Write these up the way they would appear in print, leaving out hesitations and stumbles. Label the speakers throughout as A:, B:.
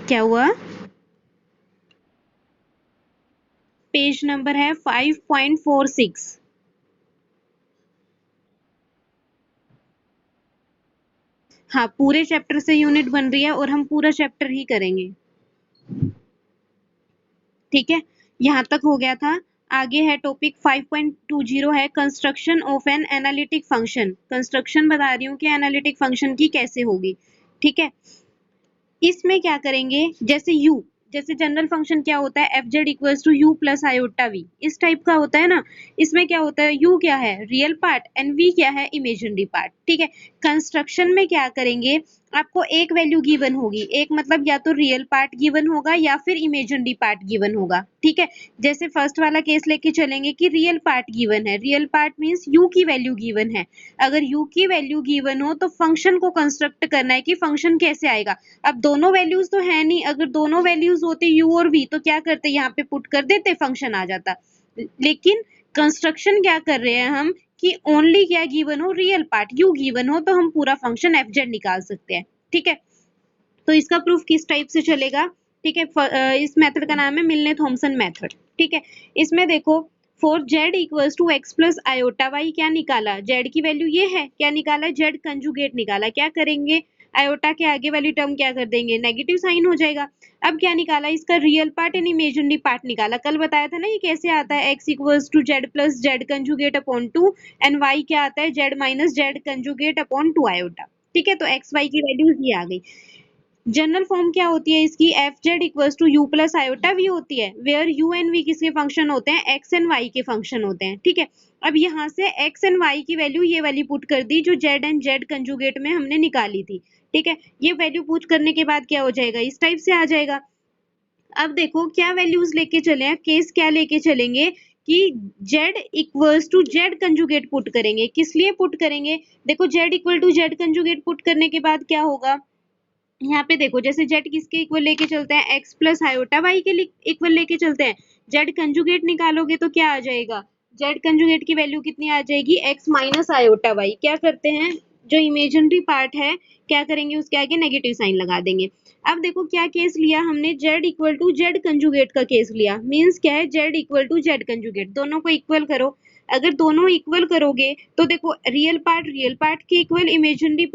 A: क्या हुआ? Page number है 5.46। हाँ, पूरे चैप्टर से यूनिट बन रही है और हम पूरा चैप्टर ही करेंगे। ठीक है, यहाँ तक हो गया था। आगे है टॉपिक 5.20 है construction of an analytic function. Construction बता रही हूँ कि एनालिटिक फंक्शन की कैसे होगी। ठीक है, इसमें क्या करेंगे, जैसे u, जैसे जनरल फंक्शन क्या होता है, F Z equals to U plus iota V, इस टाइप का होता है ना। इसमें क्या होता है, u क्या है, रियल पार्ट, एंड v क्या है, इमेजिनरी पार्ट। ठीक है, कंस्ट्रक्शन में क्या करेंगे, आपको एक वैल्यू गिवन होगी, एक मतलब या तो रियल पार्ट गिवन होगा या फिर इमेजिनरी पार्ट गिवन होगा। ठीक है, जैसे फर्स्ट वाला केस लेके चलेंगे कि रियल पार्ट गिवन है, रियल पार्ट मींस u की वैल्यू गिवन है। अगर u की वैल्यू गिवन हो तो फंक्शन को कंस्ट्रक्ट करना है कि फंक्शन कैसे आएगा। अब दोनों वैल्यूज तो है नहीं, अगर दोनों वैल्यूज होते u और v तो क्या करते, यहाँ पे पुट कर देते, फंक्शन आ जाता। लेकिन कंस्ट्रक्शन क्या कर रहे हैं हम कि ओनली क्या गिवन हो, रियल पार्ट u गिवन हो तो हम पूरा फंक्शन एफ जेड निकाल सकते हैं। ठीक है, तो इसका प्रूफ किस टाइप से चलेगा। ठीक है, इस मेथड का नाम है मिलने थॉमसन मेथड। ठीक है, इसमें देखो for z equals to x plus iota y क्या निकाला, z की वैल्यू ये है, क्या निकाला, z कंजुगेट निकाला। क्या करेंगे, आयोटा के आगे वाली टर्म क्या कर देंगे, नेगेटिव साइन हो जाएगा। अब क्या निकाला, इसका real part and imaginary part निकाला। कल बताया था ना ये कैसे आता है, x equals to z plus z conjugate upon 2 and y क्या आता है, z minus z conjugate upon 2 iota. ठीक है, तो x y की वैल्यूज ये आ गई। जनरल फॉर्म क्या होती है इसकी, F Z equals to U plus iota V होती है, वेयर यू एंड वी किसके फंक्शन होते हैं, एक्स एंड वाई के फंक्शन होते हैं। ठीक है, अब यहाँ से एक्स एंड वाई की वैल्यू ये वाली पुट कर दी जो जेड एंड जेड कंजुगेट में हमने निकाली थी। ठीक है, ये वैल्यू पुट करने के बाद क्या हो जाएगा, इस टाइप से आ जाएगा। अब देखो क्या वैल्यूज लेके चले हैं, केस क्या लेके चलेंगे कि z equals to z conjugate put करेंगे। किस लिए पुट करेंगे, देखो z equal to z conjugate put करने के बाद क्या होगा, यहाँ पे देखो जैसे z किसके इक्वल लेके चलते हैं, x प्लस आयोटा y के इक्वल लेके चलते हैं। z कंजुगेट निकालोगे तो क्या आ जाएगा, z कंजुगेट की वैल्यू कितनी आ जाएगी, x माइनस आयोटा y। क्या करते हैं, जो इमेजिनरी पार्ट है क्या करेंगे, उसके आगे नेगेटिव साइन लगा देंगे। अब देखो क्या केस लिया हमने, z equal to z conjugate का केस लिया। मीन्स क्या है, z equal to z conjugate, दोनों को इक्वल करो। अगर दोनों इक्वल करोगे तो देखो रियल पार्ट के इक्वल, इमेजिनरी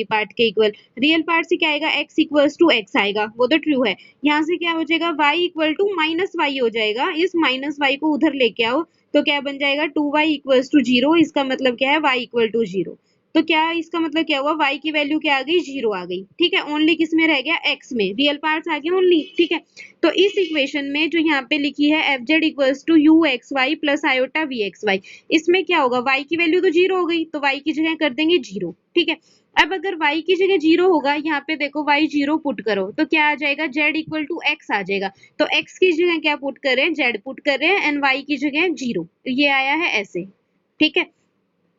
A: पार्ट के इक्वल। रियल पार्ट से क्या आएगा, x इक्वल्स टू x आएगा, वो तो ट्रू है। यहाँ से क्या हो जाएगा, y equal to minus Y हो जाएगा। इस माइनस वाई को उधर लेके आओ तो क्या बन जाएगा, 2y इक्वल्स टू 0। इसका मतलब क्या है, y इक्वल टू 0। तो क्या इसका मतलब क्या हुआ, y की वैल्यू क्या आ गई, 0 आ गई। ठीक है, ओनली किस में रह गया, x में, रियल पार्ट्स आ गए ओनली। ठीक है, तो इस इक्वेशन में जो यहाँ पे लिखी है F Z equals to U X Y plus iota V X Y, इसमें क्या होगा, y की वैल्यू तो 0 हो गई तो y की जगह कर देंगे 0। ठीक है, अब अगर y की जगह 0 होगा, यहाँ पे देखो y 0 पुट करो तो क्या आ जाएगा, z इक्वल टू x आ जाएगा। तो x की जगह क्या पुट कर रहे हैं, z पुट कर रहे हैं, एंड y की जगह 0। तो ये आया है ऐसे। ठीक है,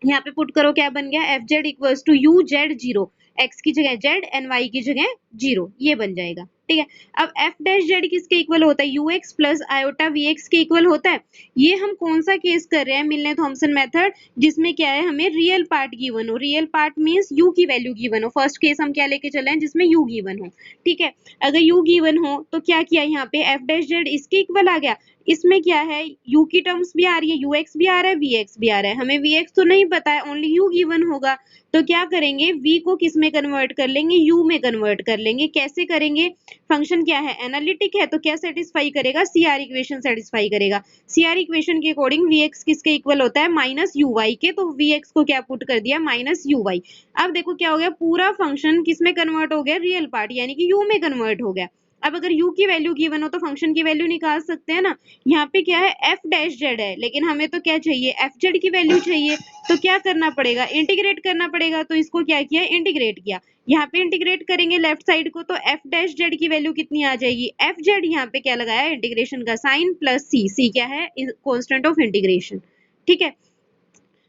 A: यहाँ पे पुट करो क्या बन गया, F Z equals to U Z 0, X की जगह जेड एंड वाई की जगह 0, ये बन जाएगा। ठीक है, अब एफ डैश जेड किसके इक्वल होता है, U X plus iota V X के इक्वल होता है। ये हम कौन सा केस कर रहे हैं, मिलने थॉमसन मेथड, जिसमें क्या है, हमें रियल पार्ट गिवन हो। रियल पार्ट मींस यू की वैल्यू गिवन हो। फर्स्ट केस हम क्या लेके चले हैं, जिसमें यू गिवन हो। ठीक है, अगर यू गिवन हो तो क्या किया, यहाँ पे एफ डैश जेड इसके इक्वल आ गया। इसमें क्या है, u की टर्म्स भी आ रही है, ux भी आ रहा है, vx भी आ रहा है। हमें vx तो नहीं पता है, ओनली u गिवन होगा। तो क्या करेंगे, v को किस में कन्वर्ट कर लेंगे, u में कन्वर्ट कर लेंगे। कैसे करेंगे, फंक्शन क्या है, एनालिटिक है तो क्या सेटिस्फाई करेगा, CR इक्वेशन सेटिस्फाई करेगा। CR इक्वेशन के अकॉर्डिंग vx किसके इक्वल होता है, माइनस uy के, तो vx को क्या पुट कर दिया, माइनस uy। अब देखो क्या हो गया, पूरा फंक्शन किस में कन्वर्ट हो गया, रियल पार्ट यानी कि u में कन्वर्ट हो गया। अब अगर u की वैल्यू गिवन हो तो फंक्शन की वैल्यू निकाल सकते हैं ना। यहाँ पे क्या है, f डैश जेड है, लेकिन हमें तो क्या चाहिए, एफ जेड की वैल्यू चाहिए। तो क्या करना पड़ेगा, इंटीग्रेट करना पड़ेगा। तो इसको क्या किया, इंटीग्रेट किया। यहाँ पे इंटीग्रेट करेंगे लेफ्ट साइड को तो f डैश जेड की वैल्यू कितनी आ जाएगी, एफ जेड यहाँ पे क्या लगाया, इंटीग्रेशन का साइन प्लस c क्या है, कांस्टेंट ऑफ इंटीग्रेशन। ठीक है,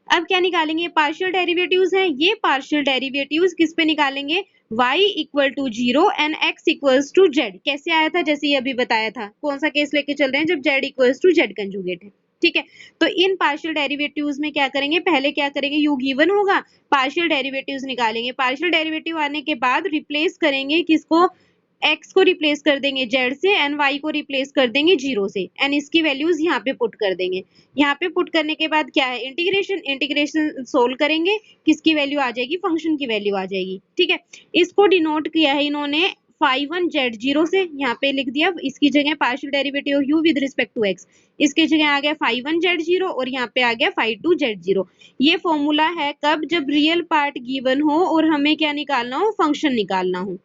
A: अब क्या निकालेंगे, पार्शियल डेरिवेटिव्स हैं, ये पार्शियल डेरिवेटिव्स किस पे निकालेंगे, y equal to 0 and x equals to z। कैसे आया था, जैसे ये अभी बताया था। कौन सा केस लेके चल रहे हैं, जब z equals to z conjugate है। ठीक है, तो इन पार्शियल डेरिवेटिव्स में क्या करेंगे, पहले क्या करेंगे, u गिवन होगा, पार्शियल डेरिवेटिव्स निकालेंगे। पार्शियल डेरिवेटिव आने के बाद रिप्लेस करेंगे किसको, x को रिप्लेस कर देंगे z से एंड y को रिप्लेस कर देंगे 0 से एंड इसकी वैल्यूज यहाँ पे पुट कर देंगे। यहाँ पे पुट करने के बाद क्या है, इंटीग्रेशन सोल्व करेंगे, किसकी वैल्यू आ जाएगी, फंक्शन की वैल्यू आ जाएगी। ठीक है, इसको डिनोट किया है इन्होंने phi1 z0 से, यहाँ पे लिख दिया, इसकी जगह partial derivative of u with respect to x, इसके जगह आ गया phi1 z0 और यहाँ पे आ गया phi2 z0। ये फॉर्मूला है कब, जब रियल पार्ट गिवन हो और हमें क्या निकालना हो, फंक्शन निकालना हो।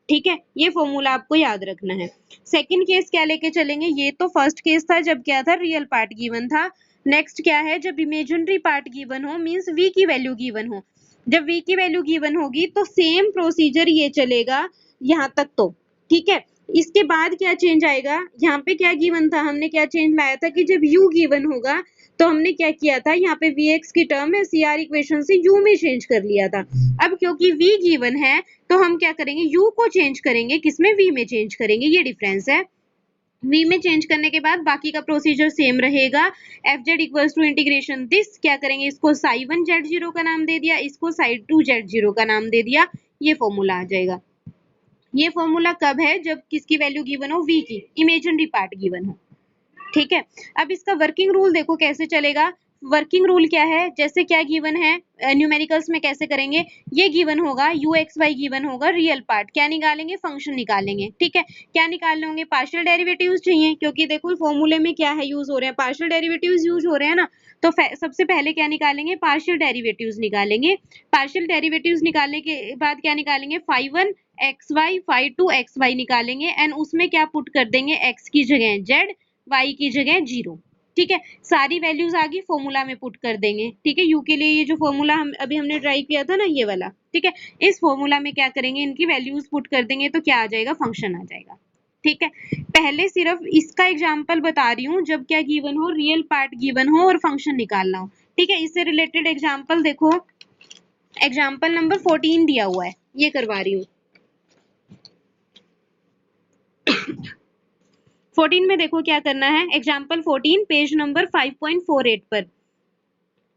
A: ठीक है, ये फॉर्मूला आपको याद रखना है। सेकंड केस क्या लेके चलेंगे, ये तो फर्स्ट केस था जब क्या था, रियल पार्ट गिवन था। नेक्स्ट क्या है, जब इमेजिनरी पार्ट गिवन हो, मींस v की वैल्यू गिवन हो। जब v की वैल्यू गिवन होगी तो सेम प्रोसीजर ये चलेगा यहाँ तक तो। ठीक है, इसके बाद क्या चेंज आएगा, यहाँ पे क्या गिवन था, हमने क्या चेंज लाया था कि जब u गिवन होगा तो हमने क्या किया था, यहाँ पे vx की टर्म है CR इक्वेशन से u में चेंज कर लिया था। अब क्योंकि v गिवन है तो हम क्या करेंगे, u को चेंज करेंगे, किसमें, v में चेंज करेंगे, ये डिफरेंस है। v में चेंज करने के बाद बाकी का प्रोसीजर सेम रहेगा। fz equals to integration this, क्या करेंगे, इसको psi1 z0 का नाम दे दिया, इसको psi2 z0 का नाम दे दिया, ये फॉर्मूला आ जाएगा। ये फॉर्मूला कब है, जब किसकी वैल्यू गिवन हो, v की, इमेजिनरी पार्ट गिवन हो। ठीक है, अब इसका वर्किंग रूल देखो कैसे चलेगा। वर्किंग रूल क्या है, जैसे क्या गिवन है, न्यूमेरिकल्स में कैसे करेंगे, ये गिवन होगा u(x, y) गिवन होगा, रियल पार्ट क्या निकालेंगे, फंक्शन निकालेंगे। ठीक है, क्या निकालने होंगे, पार्शियल डेरिवेटिव्स चाहिए, क्योंकि देखो फॉर्मूले में क्या है, यूज हो रहे हैं पार्शियल डेरिवेटिव्स, यूज हो रहे हैं ना, तो सबसे पहले क्या निकालेंगे, पार्शियल डेरिवेटिव्स निकालेंगे। पार्शियल डेरिवेटिव्स निकालने के बाद क्या निकालेंगे, phi1 xy, phi2 xy निकालेंगे एंड उसमें क्या पुट कर देंगे, x की जगह z, y की जगह 0। ठीक है, सारी वैल्यूज आगे फॉर्मूला में पुट कर देंगे। ठीक है, u के लिए ये जो फॉर्मूला अभी हमने ट्राई किया था ना, ये वाला। ठीक है, इस फॉर्मूला में क्या करेंगे, इनकी वैल्यूज पुट कर देंगे तो क्या आ जाएगा, फंक्शन आ जाएगा। ठीक है, पहले सिर्फ इसका एग्जाम्पल बता रही हूँ, जब क्या गिवन हो, रियल पार्ट गिवन हो और फंक्शन निकालना हो। ठीक है, इससे रिलेटेड एग्जाम्पल देखो, एग्जाम्पल नंबर 14 दिया हुआ है, ये करवा रही हूँ। 14 में देखो क्या करना है, एग्जाम्पल 14 पेज नंबर 5.48 पर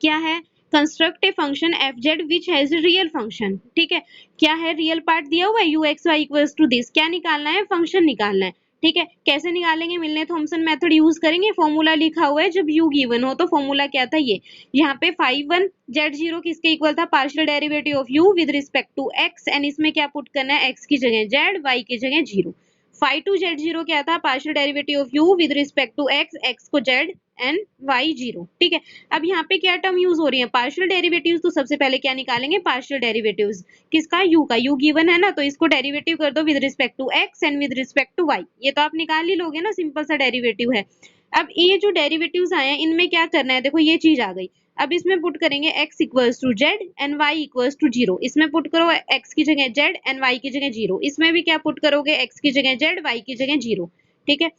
A: क्या है, construct a function fz which has a real function. ठीक है, क्या है, रियल पार्ट दिया हुआ है u(x, y) equals to this, क्या निकालना है, फंक्शन निकालना है। ठीक है, कैसे निकालेंगे, मिलने थॉमसन मेथड यूज करेंगे। फॉर्मूला लिखा हुआ है, जब u गिवन हो तो फॉर्मूला क्या था, ये यहाँ पे phi1 z0 किसके इक्वल था, partial derivative of u with respect to x and इसमें क्या पुट करना है, x की जगह z, y की जगह 0। phi2 z0 क्या था, partial derivative of u with respect to x, x को z एंड y 0। ठीक है, अब यहाँ पे क्या टर्म यूज हो रही है, पार्शियल डेरिवेटिव्स, तो सबसे पहले क्या निकालेंगे, पार्शियल डेरिवेटिव्स किसका, u का, u गिवन है ना, तो इसको डेरिवेटिव कर दो with respect to x and with respect to y, ये तो आप निकाल ही लोगे ना, सिंपल सा डेरिवेटिव है। अब ये जो डेरिवेटिव्स आए हैं, इनमें क्या करना है, देखो ये चीज आ गई। अब इसमें पुट करेंगे x equals to z and y equals to 0, इसमें पुट करो x की जगह z एंड y की जगह 0, इसमें भी क्या पुट करोगे, x की जगह z, y की जगह 0। ठीक है,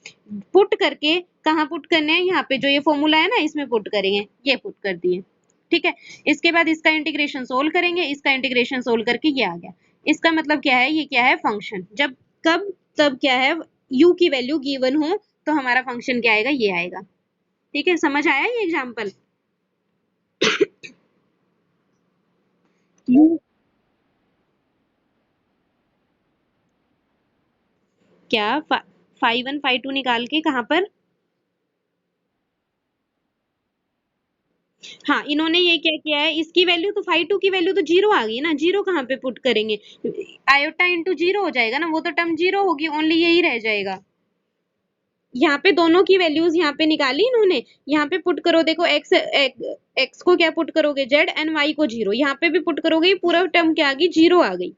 A: पुट करके कहाँ पुट करने हैं, यहाँ पे जो ये फॉर्मूला है ना, इसमें पुट करेंगे, ये पुट कर दिए। ठीक है, इसके बाद इसका इंटीग्रेशन सोल्व करेंगे, इसका इंटीग्रेशन सोल्व करके ये आ गया। इसका मतलब क्या है, ये क्या है, फंक्शन। जब कब तब क्या है, u की वैल्यू गिवन हो तो हमारा फंक्शन क्या आएगा, ये आएगा। ठीक है, समझ आया ये एग्जाम्पल। क्या phi1 phi2 निकाल के कहाँ पर, हाँ इन्होंने ये क्या किया है, इसकी वैल्यू तो phi2 की वैल्यू तो 0 आ गई ना, 0 कहाँ पे पुट करेंगे, आयोटा इंटू 0 हो जाएगा ना, वो तो टर्म 0 होगी, ओनली यही रह जाएगा। यहाँ पे दोनों की वैल्यूज यहाँ पे निकाली इन्होंने, यहाँ पे पुट करो, देखो x को क्या पुट करोगे, z एंड y को 0, यहाँ पे भी पुट करोगे, पूरा टर्म क्या आ गई, 0 आ गई।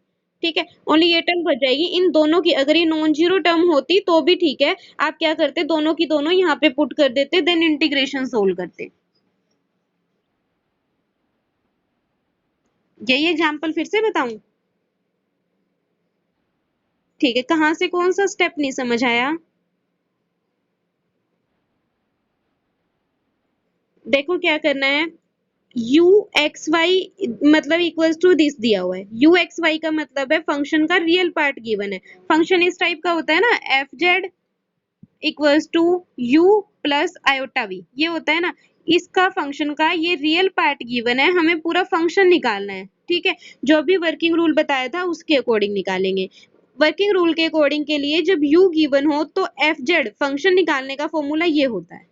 A: ठीक है, ओनली ये टर्म बच जाएगी इन दोनों की, अगर ये नॉन जीरो टर्म होती तो भी ठीक है, आप क्या करते, दोनों की दोनों यहाँ पे पुट कर देते, देन इंटीग्रेशन सोल्व करते। यही एग्जाम्पल फिर से बताऊं, ठीक है, कहाँ से कौन सा स्टेप नहीं समझ आया, देखो क्या करना है, u x y मतलब इक्वल्स टू दिस दिया हुआ है, u x y का मतलब है फंक्शन का रियल पार्ट गिवन है। फंक्शन इस टाइप का होता है ना, F Z equals to u plus iota v, ये होता है ना, इसका फंक्शन का ये रियल पार्ट गिवन है, हमें पूरा फंक्शन निकालना है। ठीक है, जो भी वर्किंग रूल बताया था उसके अकॉर्डिंग निकालेंगे। वर्किंग रूल के अकॉर्डिंग के लिए जब u गिवन हो तो fz फंक्शन निकालने का फॉर्मूला ये होता है,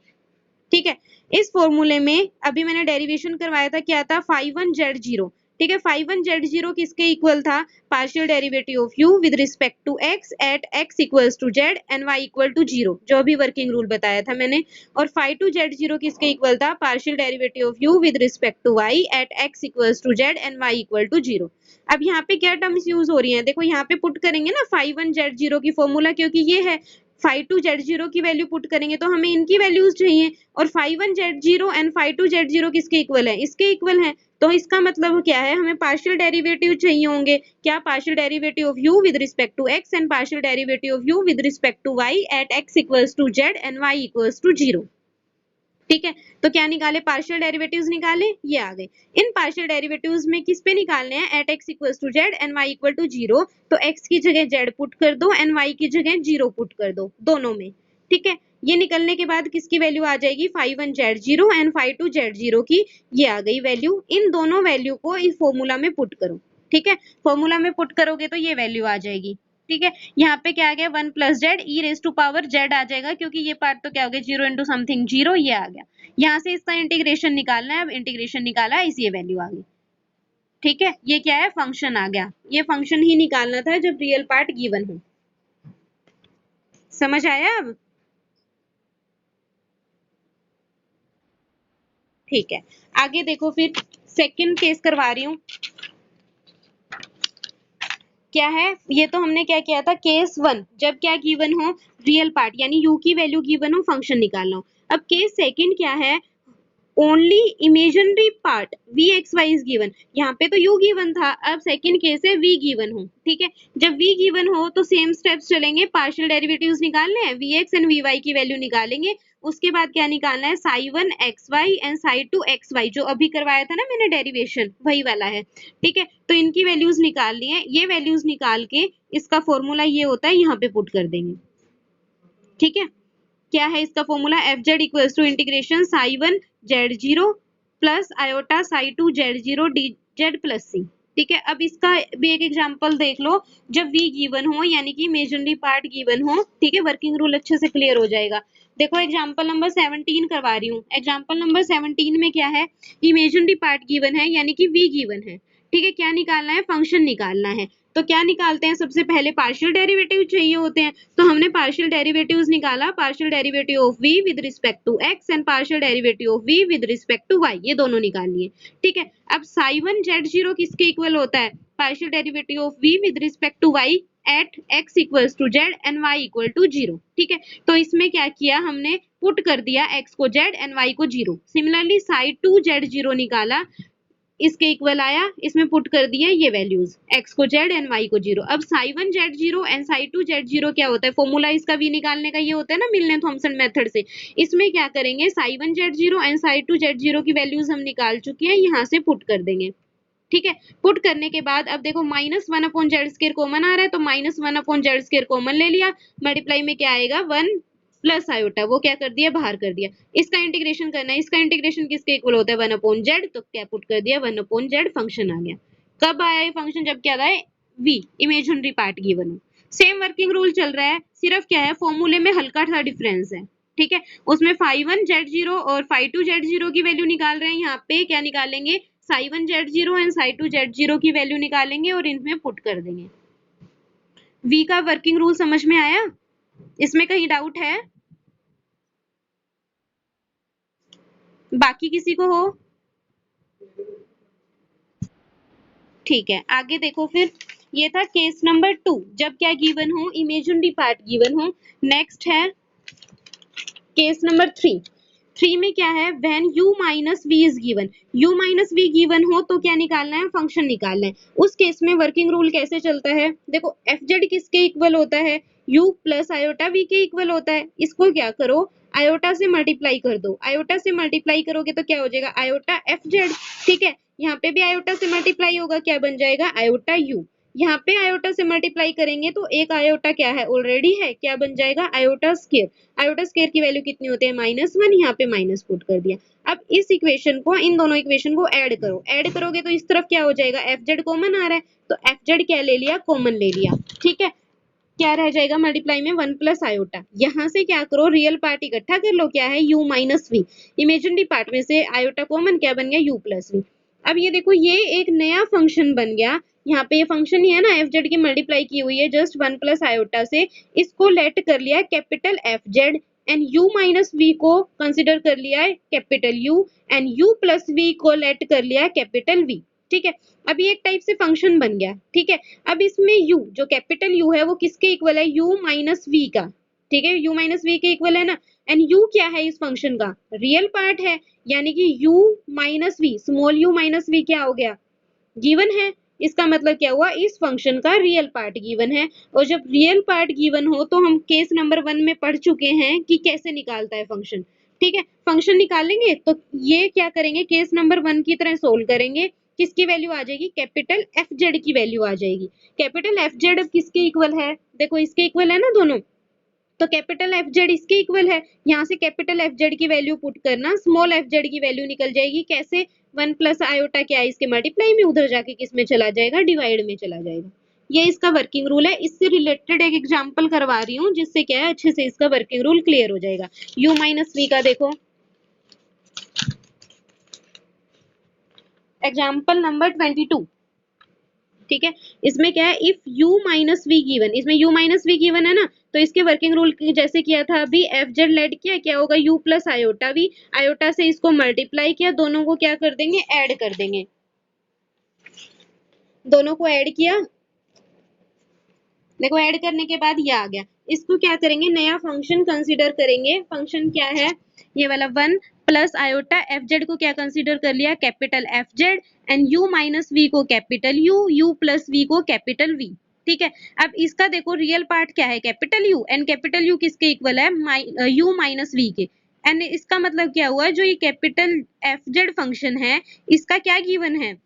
A: ठीक है। इस फॉर्मूले में अभी मैंने डेरिवेशन करवाया था, क्या था, phi1z0, ठीक है। phi1z0 किसके इक्वल था, partial derivative of u with respect to x at x equals to z and y equal to 0, जो अभी वर्किंग रूल बताया था मैंने। और phi2z0 किसके इक्वल था, partial derivative of u with respect to y at x equals to z and y equal to 0। अब यहाँ पे क्या टर्म्स यूज हो रही हैं, देखो यहाँ पे पुट करेंगे ना phi1z0 की फॉर्मूला, क्योंकि ये है phi2z0 की वैल्यू पुट करेंगे तो हमें इनकी वैल्यूज चाहिए, और phi1z0 एंड phi2z0 किसके इक्वल है, इसके इक्वल है। तो इसका मतलब क्या है, हमें पार्शियल डेरिवेटिव चाहिए होंगे, क्या, partial derivative of u with respect to x and partial derivative of u with respect to y at x equals to z and y equals to 0, ठीक है। तो क्या निकाले, पार्शियल डेरिवेटिव्स निकाले, ये आ गए। इन पार्शियल डेरिवेटिव्स में किस पे निकालने हैं, at x equals to z and y equal to 0, तो x की जगह z पुट कर दो एंड y की जगह 0 पुट कर दो दोनों में, ठीक है। ये निकलने के बाद किसकी वैल्यू आ जाएगी, phi1z0 एंड phi2z0 की, ये आ गई वैल्यू। इन दोनों वैल्यू को इस फॉर्मूला में पुट करो, ठीक है। फॉर्मूला में पुट करोगे तो ये वैल्यू आ जाएगी, ठीक है। यहाँ पे क्या आ गया, 1 plus Z E raise to power Z आ जाएगा, क्योंकि ये पार्ट तो क्या हो गया, 0 इंटू समथिंग 0, ये आ गया। यहाँ से इसका इंटीग्रेशन निकालना है, अब इंटीग्रेशन निकाला, इस ये वैल्यू आ गई, ठीक है। ये क्या है, फंक्शन आ गया। ये फंक्शन ही निकालना था जब रियल पार्ट गिवन हो। समझ आया अब, ठीक है। आगे देखो फिर, सेकंड केस करवा रही हूँ। क्या है, ये तो हमने क्या किया था, केस 1, जब क्या गिवन हो, रियल पार्ट यानी u की वैल्यू गिवन हो, फंक्शन निकालना हो। अब केस सेकंड क्या है, only imaginary part vxy is given, यहाँ पे तो u गिवन था, अब सेकंड केस है v गिवन हो, ठीक है। जब v गिवन हो तो सेम स्टेप्स चलेंगे, पार्शियल डेरिवेटिव्स निकालने हैं, vx एंड vy की वैल्यू निकालेंगे। उसके बाद क्या निकालना है, साई1 xy एंड साई2 xy, जो अभी करवाया था ना मैंने डेरिवेशन, वही वाला है, ठीक है। तो इनकी वैल्यूज निकालनी है, ये वैल्यूज निकाल के इसका फॉर्मूला ये होता है, यहाँ पे पुट कर देंगे, ठीक है। क्या है इसका formula, F Z equals to integration साई1 z0 प्लस आयोटा साई2 z0 dz प्लस c, ठीक है। अब इसका भी एक एग्जांपल देख लो, जब v गिवन हो यानी कि इमेजिनरी पार्ट गिवन हो, ठीक है, वर्किंग रूल अच्छे से क्लियर हो जाएगा। देखो एग्जांपल नंबर 17 करवा रही हूँ। एग्जांपल नंबर 17 में क्या है, इमेजिनरी पार्ट गिवन है यानी कि v गिवन है, ठीक है। क्या निकालना है, फंक्शन निकालना है। तो क्या निकालते हैं, सबसे पहले पार्शियल डेरिवेटिव चाहिए होते हैं, तो हमने पार्शियल डेरिवेटिव्स निकाला, partial derivative of v with respect to x and partial derivative of v with respect to y, ये दोनों निकाल लिए, ठीक है। अब साई1 z0 किसके इक्वल होता है, partial derivative of v with respect to y at x equals to z and y equal to 0, ठीक है। तो इसमें क्या किया हमने, पुट कर दिया x को z एंड y को 0। सिमिलरली साई2 z0 निकाला, इसके इक्वल आया, इसमें पुट कर दिए ये वैल्यूज, x को z एंड y को 0। अब साई1 z0 एंड साई2 z0 क्या होता है, फॉर्मूला इसका v निकालने का ये होता है ना, मिलने थॉमसन मेथड से। इसमें क्या करेंगे, साई1 z0 एंड साई2 z0 की वैल्यूज हम निकाल चुके हैं, यहाँ से पुट कर देंगे, ठीक है। पुट करने के बाद अब देखो -1 अपॉन जेड स्क्वायर कॉमन आ रहा है, तो -1 अपॉन जेड स्क्वायर कॉमन ले लिया, मल्टीप्लाई में क्या आएगा, 1 प्लस आयोटा, वो क्या कर दिया, बाहर कर दिया। इसका इंटीग्रेशन करना है, इसका इंटीग्रेशन किसके इक्वल होता है, 1 अपॉन जेड, तो क्या पुट कर दिया, 1 अपॉन जेड, फंक्शन आ गया। कब आया ये फंक्शन, जब क्या था, v इमेजिनरी पार्ट गिवन हो। सेम वर्किंग रूल चल रहा है, सिर्फ क्या है, फॉर्मूले में हल्का सा डिफरेंस है, ठीक है। उसमें phi1 z0 और phi2 z0 की वैल्यू निकाल रहे हैं, यहाँ पे क्या निकालेंगे, साई1 z0 एंड साई2 z0 की वैल्यू निकालेंगे और इनमें पुट कर देंगे। v का वर्किंग रूल समझ में आया, इसमें कहीं डाउट है, बाकी किसी को हो, ठीक है। आगे देखो फिर, ये था केस नंबर 2, जब क्या गिवन हो, इमेजिनरी पार्ट गिवन हो। नेक्स्ट है केस नंबर 3 में क्या है, when u minus v is given, u minus v given हो तो क्या निकालना है, फंक्शन निकालना है। उस केस में वर्किंग रूल कैसे चलता है, देखो fz किसके इक्वल होता है, u प्लस आयोटा v के इक्वल होता है। इसको क्या करो, आयोटा से मल्टीप्लाई कर दो, आयोटा से मल्टीप्लाई करोगे तो क्या हो जाएगा, आयोटा fz, ठीक है। यहाँ पे भी आयोटा से मल्टीप्लाई होगा, क्या बन जाएगा, आयोटा u। यहाँ पे आयोटा से मल्टीप्लाई करेंगे तो एक आयोटा क्या है, ऑलरेडी है, क्या बन जाएगा, आयोटा स्क्वायर। आयोटा स्क्वायर की वैल्यू कितनी होती है, -1, यहाँ पे माइनस पुट कर दिया। अब इस इक्वेशन को, इन दोनों इक्वेशन को ऐड करो, ऐड करोगे तो इस तरफ क्या हो जाएगा, एफ जेड कॉमन आ रहा है, तो एफ जेड क्या ले लिया, कॉमन ले लिया, ठीक है। क्या रह जाएगा मल्टीप्लाई में 1 प्लस आयोटा। यहाँ से क्या करो, रियल पार्ट इकट्ठा कर लो, क्या है u minus V. Imaginary part में से आयोटा कॉमन, क्या बन गया u प्लस वी। अब ये देखो ये एक नया फंक्शन बन गया। यहाँ पे ये फंक्शन ही है ना, एफ जेड की मल्टीप्लाई की हुई है जस्ट 1 प्लस आयोटा से। इसको लेट कर लिया capital F Z and u minus V को कंसिडर कर लिया है capital u and u plus V को लेट कर लिया है कैपिटल v। ठीक है, अब ये एक टाइप से फंक्शन बन गया। ठीक है, अब इसमें u जो कैपिटल u है वो किसके इक्वल है, u माइनस v का। ठीक है, u माइनस v के इक्वल है ना। एंड u क्या है इस फंक्शन का, रियल पार्ट है, यानी कि u minus v, small u minus v क्या हो गया, गिवन है। इसका मतलब क्या हुआ, इस फंक्शन का रियल पार्ट गिवन है। और जब रियल पार्ट गिवन हो तो हम केस नंबर 1 में पढ़ चुके हैं कि कैसे निकालता है फंक्शन। ठीक है, फंक्शन निकालेंगे तो ये क्या करेंगे, केस नंबर 1 की तरह सोल्व करेंगे। किसकी वैल्यू आ जाएगी, कैपिटल एफ जेड की वैल्यू आ जाएगी। कैपिटल एफ जेड अब किसके इक्वल है, देखो इसके इक्वल है ना दोनों, तो कैपिटल एफ जेड इसके इक्वल है। यहाँ से कैपिटल एफ जेड की वैल्यू पुट करना, स्मॉल एफ जेड की वैल्यू निकल जाएगी कैसे, 1 प्लस आयोटा क्या है इसके मल्टीप्लाई में, उधर जाके किस में चला जाएगा, डिवाइड में चला जाएगा। ये इसका वर्किंग रूल है। इससे रिलेटेड एक एग्जांपल करवा रही हूँ जिससे क्या है अच्छे से इसका वर्किंग रूल क्लियर हो जाएगा। u माइनस वी का देखो एग्जाम्पल नंबर 22। ठीक है, इसमें क्या है, if u minus V given, इसमें u माइनस वी गिवन है ना, तो इसके वर्किंग रूल जैसे किया था अभी, एफ जेड लेट किया, क्या होगा u plus iota V, iota से इसको मल्टीप्लाई किया, दोनों को क्या कर देंगे, ऐड कर देंगे। दोनों को ऐड किया, देखो ऐड करने के बाद ये आ गया। इसको क्या करेंगे, नया फंक्शन कंसीडर करेंगे। फंक्शन क्या है, ये वाला 1 प्लस आयोटा एफ जेड को क्या कंसीडर कर लिया, capital F Z and u minus V को कैपिटल u प्लस वी को कैपिटल v। ठीक है, अब इसका देखो रियल पार्ट क्या है, capital u and capital u किसके इक्वल है, u माइनस वी के। एंड इसका मतलब क्या हुआ, जो ये कैपिटल एफ जेड फंक्शन है इसका क्या गिवन है,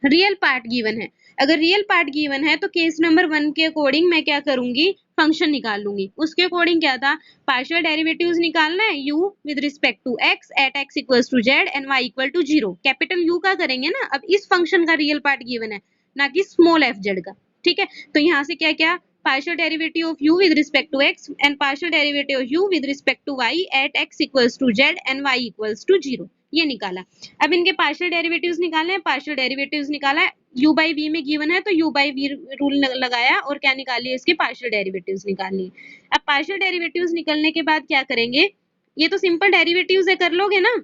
A: रियल पार्ट गिवन है। अगर रियल पार्ट गिवन है तो केस नंबर 1 के अकॉर्डिंग मैं क्या करूंगी, फंक्शन निकाल लूंगी। उसके अकॉर्डिंग क्या था, पार्शियल डेरिवेटिव्स निकालना है u with respect to x at x equals to z and y equal to 0। Capital u का करेंगे ना, अब इस फंक्शन का रियल पार्ट गिवन है ना कि स्मॉल f z का। ठीक है, तो यहाँ से क्या क्या, partial derivative of u with respect to x and partial derivative of u with respect to y at x equals to z and y equals to 0, ये निकाला। अब इनके पार्शियल डेरिवेटिव्स निकालने हैं, पार्शियल डेरिवेटिव्स निकाला है, u बाई वी में given है तो u बाई वी रूल लगाया और क्या निकाल लिया, इसके पार्शियल डेरिवेटिव्स निकाल लिए। अब पार्शियल डेरिवेटिव्स निकलने के बाद क्या करेंगे, ये तो सिंपल डेरिवेटिव्स है, कर लोगे ना।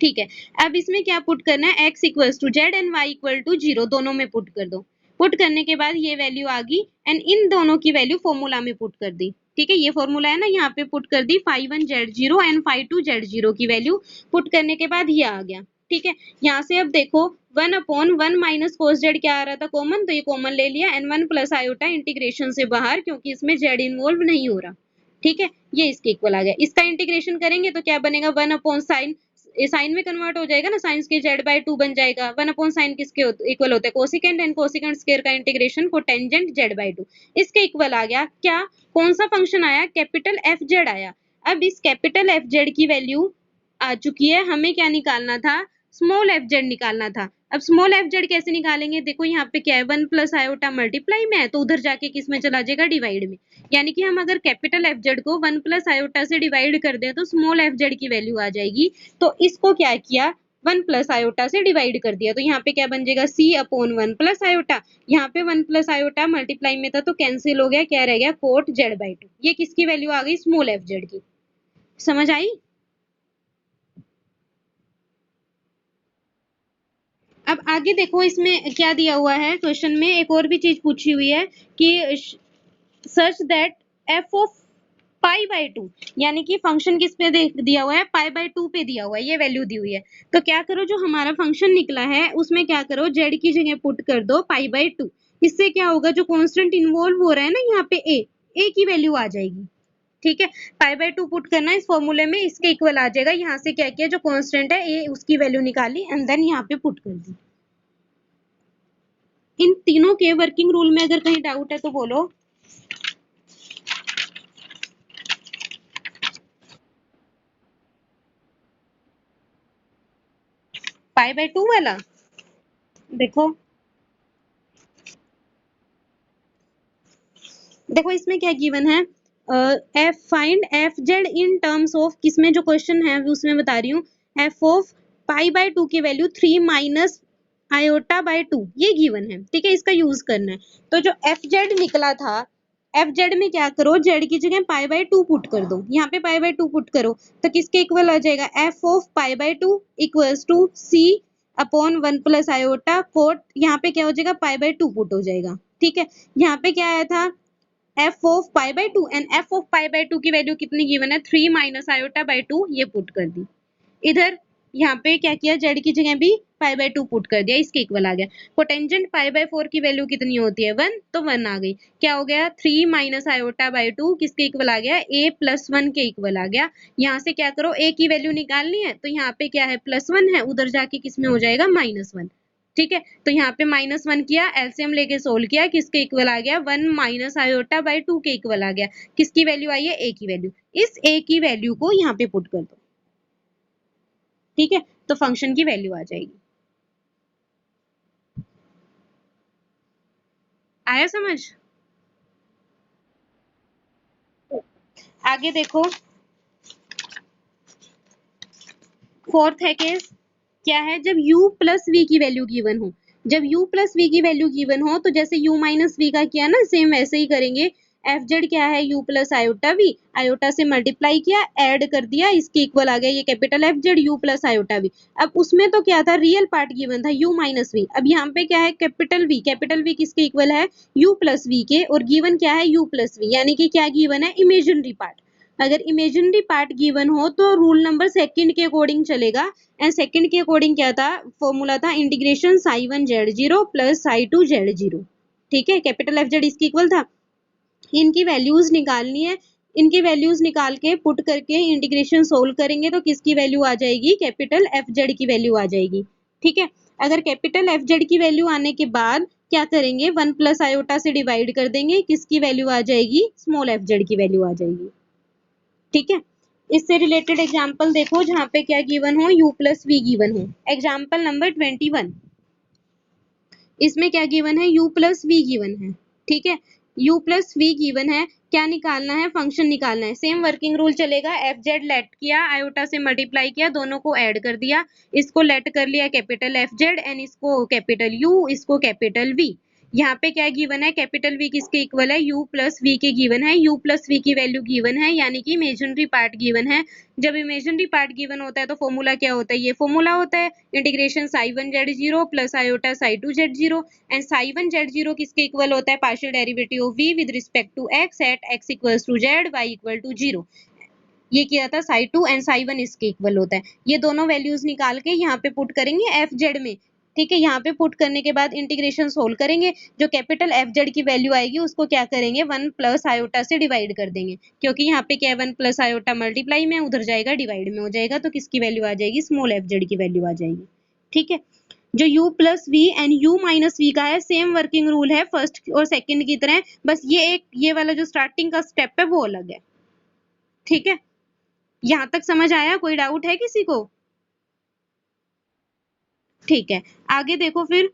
A: ठीक है, अब इसमें क्या पुट करना है, x equals to Z and y equal to 0, दोनों में पुट कर दो। पुट करने के बाद ये वैल्यू आ गई एंड इन दोनों की वैल्यू फॉर्मूला में पुट कर दी। ठीक है, ये फॉर्मूला है ना, यहाँ पे पुट कर दी φ1z0 एंड φ2z0 की वैल्यू। पुट करने के बाद ये आ गया। ठीक है, यहाँ से अब देखो 1/1 माइनस कोस जेड क्या आ रहा था, कॉमन, तो ये कॉमन ले लिया एंड 1 प्लस आयोटा इंटीग्रेशन से बाहर, क्योंकि इसमें जेड इन्वॉल्व नहीं हो रहा। ठीक है, ये इसके इक्वल आ गया। इसका इंटीग्रेशन करेंगे तो क्या बनेगा, 1/sin, साइन में कन्वर्ट हो जाएगा ना, साइन के z/2 बन जाएगा। 1/sin किसके इक्वल होता है, कोसिकेंट एंड कोसिकेंट स्क्वायर का इंटीग्रेशन कोटेंजेंट z/2, इसके इक्वल आ गया। क्या, कौन सा फंक्शन आया, कैपिटल एफ जेड आया। अब इस कैपिटल एफ जेड की वैल्यू आ चुकी है, हमें क्या निकालना था, स्मॉल एफ जेड निकालना था। अब स्मॉल एफ जेड कैसे निकालेंगे, देखो यहाँ पे क्या है, 1 प्लस आयोटा मल्टीप्लाई में है तो उधर जाके किस में चला जाएगा, डिवाइड में। यानी कि हम अगर कैपिटल एफ जेड को 1 प्लस आयोटा से डिवाइड कर दें तो स्मॉल एफ जेड की वैल्यू आ जाएगी। तो इसको क्या किया, 1 प्लस आयोटा से डिवाइड कर दिया, तो यहाँ पे क्या बन जाएगा, c/1 प्लस आयोटा। यहाँ पे 1 प्लस आयोटा मल्टीप्लाई में था तो कैंसिल हो गया, क्या रह गया, कोट z/2। ये किसकी वैल्यू आ गई, स्मॉल एफ जेड की। समझ आई। अब आगे देखो इसमें क्या दिया हुआ है, क्वेश्चन में एक और भी चीज पूछी हुई है कि सच दैट एफ ऑफ π/2, यानी कि फंक्शन किस पे दिया हुआ है, π/2 पे दिया हुआ है, ये वैल्यू दी हुई है। तो क्या करो, जो हमारा फंक्शन निकला है उसमें क्या करो, z की जगह पुट कर दो π/2। इससे क्या होगा, जो कांस्टेंट इन्वॉल्व हो रहा है ना यहाँ पे a की वैल्यू आ जाएगी। ठीक है, π/2 पुट करना इस फॉर्मूले में, इसके इक्वल आ जाएगा। यहाँ से क्या किया, जो कांस्टेंट है a उसकी वैल्यू निकाली एंड देन यहाँ पे पुट कर दी। इन तीनों के वर्किंग रूल में अगर कहीं डाउट है तो बोलो। π/2 वाला देखो, देखो इसमें क्या गिवन है, F find F Z in terms of, किसमें जो क्वेश्चन है उसमें बता रही हूँ, एफ ऑफ पाई बाय 2 की वैल्यू 3 माइनस आयोटा बाय 2, ये गिवन है, ठीक है, इसका यूज करना है। तो जो एफ जेड निकला था, एफ जेड में क्या करो, जेड की जगह पाई बाय 2 पुट कर दो, यहाँ पे पाई बाय 2 पुट करो तो किसके इक्वल आ जाएगा, F of pi by 2 equals to C upon 1 plus iota quote, यहाँ पे क्या हो जाएगा, पाई बाय 2 पुट हो जाएगा, ठीक है। यहाँ पे क्या आया था, F of pi by 2, and F of pi by 2 की वैल्यू कितनी गिवन है, 3 माइनस आयोटा बाय 2, ये पुट कर दी। इधर यहाँ पे क्या किया, जेड की जगह भी पाई बाय 2 पुट कर दिया, इसके इक्वल आ गया। कोटेंजेंट पाई बाय 4 की वैल्यू कितनी होती है, 1, तो 1 आ गई। क्या हो गया, 3 माइनस आयोटा बाय 2 किसके इक्वल आ गया, a प्लस 1 के इक्वल आ गया। यहाँ से क्या करो, a की वैल्यू निकालनी है, तो यहाँ पे क्या है, प्लस 1 है, उधर जाके किसमें हो जाएगा, माइनस 1, ठीक है। तो यहाँ पे -1 किया, एलसीएम लेके सोल्व किया, किसके इक्वल आ गया, 1 माइनस आयोटा बाय 2 के इक्वल आ गया। किसकी वैल्यू आई है, a की वैल्यू। इस a की वैल्यू को यहाँ पे पुट कर दो, ठीक है, तो फंक्शन की वैल्यू आ जाएगी। आया समझ। आगे देखो, फोर्थ है केस, क्या है, जब u प्लस वी की वैल्यू गिवन हो, जब u प्लस वी की वैल्यू गिवन हो तो जैसे u माइनस वी का किया ना, सेम वैसे ही करेंगे। एफ जेड क्या है, u plus iota V, iota से मल्टीप्लाई किया, ऐड कर दिया, इसके इक्वल आ गया ये capital F Z u plus iota V. अब उसमें तो क्या था, रियल पार्ट गिवन था u माइनस वी, अब यहाँ पे क्या है, कैपिटल वी किसके इक्वल है, u प्लस वी के, और गिवन क्या है, u प्लस वी, यानी कि क्या गिवन है, इमेजिनरी पार्ट। अगर इमेजिनरी पार्ट गिवन हो तो रूल नंबर सेकंड के अकॉर्डिंग चलेगा, एंड सेकंड के अकॉर्डिंग क्या था, फॉर्मूला था integration psi 1 Z 0 plus psi 2 Z 0, ठीक है, कैपिटल एफ जेड इसके इक्वल था। इनकी वैल्यूज निकालनी है, इनकी वैल्यूज निकाल के पुट करके इंटीग्रेशन सोल्व करेंगे तो किसकी वैल्यू आ जाएगी, कैपिटल एफ जेड की वैल्यू आ जाएगी, ठीक है। अगर कैपिटल एफ जेड की वैल्यू आने के बाद क्या करेंगे, 1 प्लस आयोटा से डिवाइड कर देंगे, किसकी वैल्यू आ जाएगी, स्मॉल एफ जेड की वैल्यू आ जाएगी, ठीक है। इससे रिलेटेड एग्जाम्पल देखो जहाँ पे क्या गिवन हो, u प्लस वी गिवन हो। एग्जाम्पल नंबर 21, इसमें क्या गिवन है, u प्लस वी गिवन है, ठीक है, u प्लस वी गिवन है। क्या निकालना है, फंक्शन निकालना है। सेम वर्किंग रूल चलेगा, एफ जेड लेट किया, आयोटा से मल्टीप्लाई किया, दोनों को ऐड कर दिया, इसको लेट कर लिया कैपिटल एफ जेड, एंड इसको कैपिटल यू, इसको कैपिटल वी। यहाँ पे क्या गिवन है, कैपिटल वी किसके इक्वल है, u प्लस वी के गिवन है, u प्लस वी की वैल्यू गिवन है, यानी कि इमेजिनरी पार्ट गिवन है। जब इमेजिनरी पार्ट गिवन होता है तो फॉर्मूला क्या होता है, ये फॉर्मूला होता है integration psi 1 Z 0 plus iota psi 2 Z 0, and psi 1 Z 0 किसके इक्वल होता है, partial derivative of v with respect to x at x equals to z y equal to 0। ये किया था साई 2 एंड साई 1 इसके इक्वल होता है। ये दोनों वैल्यूज निकाल के यहाँ पे पुट करेंगे एफ जेड में, ठीक है। यहाँ पे पुट करने के बाद इंटीग्रेशन सोल्व करेंगे, जो कैपिटल एफ जेड की वैल्यू आएगी उसको क्या करेंगे, 1 प्लस आयोटा से डिवाइड कर देंगे, क्योंकि यहाँ पे क्या है, 1 प्लस आयोटा मल्टीप्लाई में, उधर जाएगा डिवाइड में हो जाएगा, तो किसकी वैल्यू आ जाएगी, स्मॉल एफ जेड की वैल्यू आ जाएगी, ठीक है। जो u plus V and u minus V का है, सेम वर्किंग रूल है फर्स्ट और सेकंड की तरह, बस ये वाला जो स्टार्टिंग का स्टेप है वो अलग है, ठीक है। यहाँ तक समझ आया, कोई डाउट है किसी को, ठीक है। आगे देखो फिर